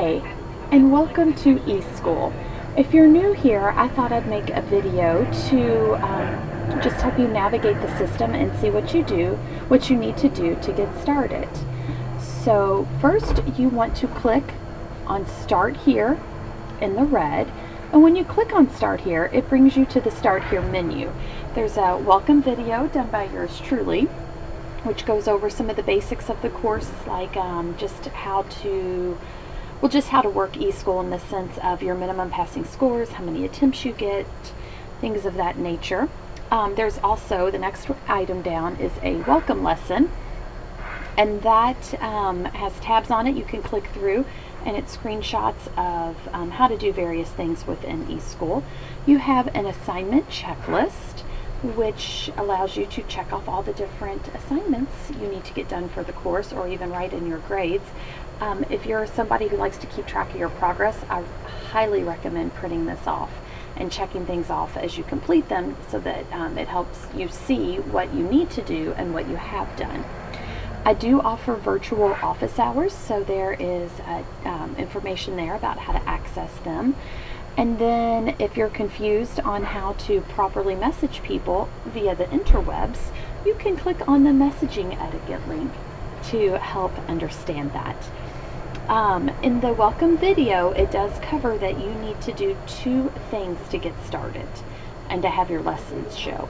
Hey, and welcome to eSchool. If you're new here, I thought I'd make a video to just help you navigate the system and see what you need to do to get started. So first you want to click on Start Here in the red, and when you click on Start Here, it brings you to the Start Here menu. There's a welcome video done by yours truly, which goes over some of the basics of the course, like just how to work eSchool in the sense of your minimum passing scores, how many attempts you get, things of that nature. There's also, the next item down is a welcome lesson, and that has tabs on it you can click through, and it's screenshots of how to do various things within eSchool. You have an assignment checklist, which allows you to check off all the different assignments you need to get done for the course, or even write in your grades. If you're somebody who likes to keep track of your progress, I highly recommend printing this off and checking things off as you complete them, so that it helps you see what you need to do and what you have done. I do offer virtual office hours, so there is information there about how to access them. And then if you're confused on how to properly message people via the interwebs, you can click on the messaging etiquette link to help understand that. In the welcome video, it does cover that you need to do 2 things to get started and to have your lessons show.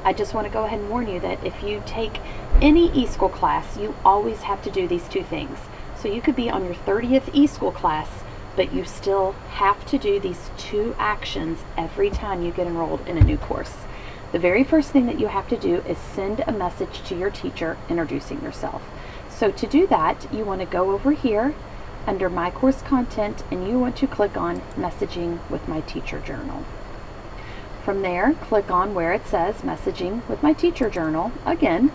I just want to go ahead and warn you that if you take any eSchool class, you always have to do these 2 things. So you could be on your 30th eSchool class, but you still have to do these 2 actions every time you get enrolled in a new course. The very first thing that you have to do is send a message to your teacher introducing yourself. So to do that, you want to go over here under My Course Content, and you want to click on Messaging with My Teacher Journal. From there, click on where it says Messaging with My Teacher Journal again.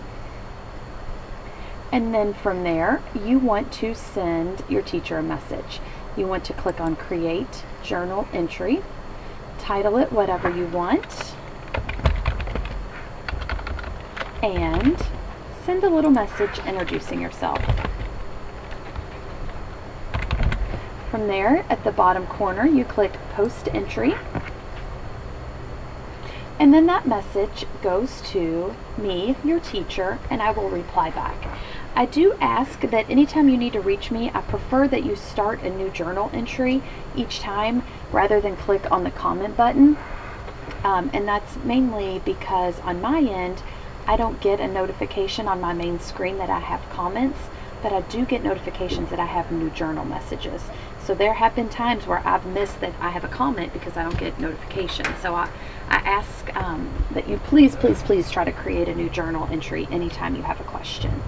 And then from there, you want to send your teacher a message. You want to click on Create Journal Entry, title it whatever you want, and send a little message introducing yourself. From there, at the bottom corner, you click Post Entry, and then that message goes to me, your teacher, and I will reply back. I do ask that anytime you need to reach me, I prefer that you start a new journal entry each time rather than click on the comment button. And that's mainly because on my end, I don't get a notification on my main screen that I have comments, but I do get notifications that I have new journal messages. So there have been times where I've missed that I have a comment because I don't get notifications. So I ask that you please try to create a new journal entry anytime you have a question.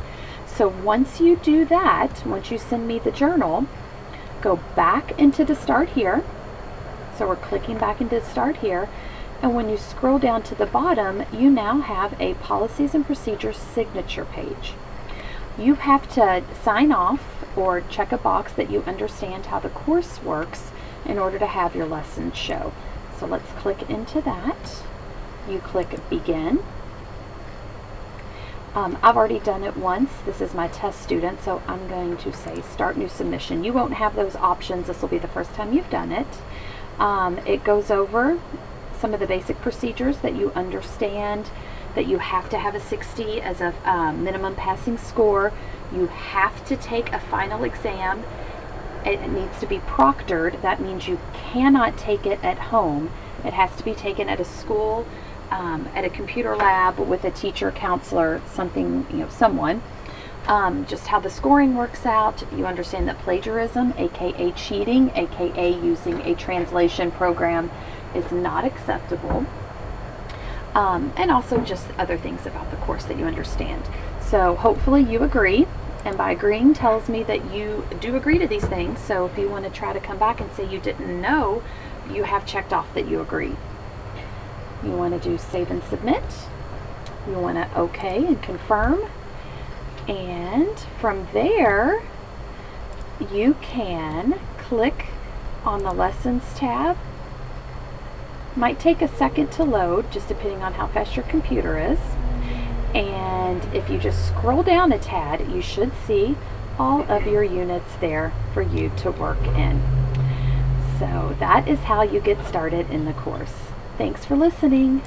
So once you do that, once you send me the journal, go back into the Start Here. So we're clicking back into Start Here. And when you scroll down to the bottom, you now have a Policies and Procedures signature page. You have to sign off or check a box that you understand how the course works in order to have your lessons show. So let's click into that. You click Begin. I've already done it once. This is my test student, so I'm going to say Start New Submission. You won't have those options. This will be the first time you've done it. It goes over some of the basic procedures that you understand, that you have to have a 60 as a minimum passing score. You have to take a final exam. It needs to be proctored. That means you cannot take it at home. It has to be taken at a school, at a computer lab with a teacher, counselor, something, someone. Just how the scoring works out. You understand that plagiarism, aka cheating, aka using a translation program, is not acceptable. And also just other things about the course that you understand. So hopefully you agree, and by agreeing tells me that you do agree to these things. So if you want to try to come back and say you didn't know, you have checked off that you agree. You want to do Save and Submit. You want to OK and confirm. And from there, you can click on the Lessons tab. Might take a second to load, just depending on how fast your computer is. And if you just scroll down a tad, you should see all of your units there for you to work in. So that is how you get started in the course. Thanks for listening.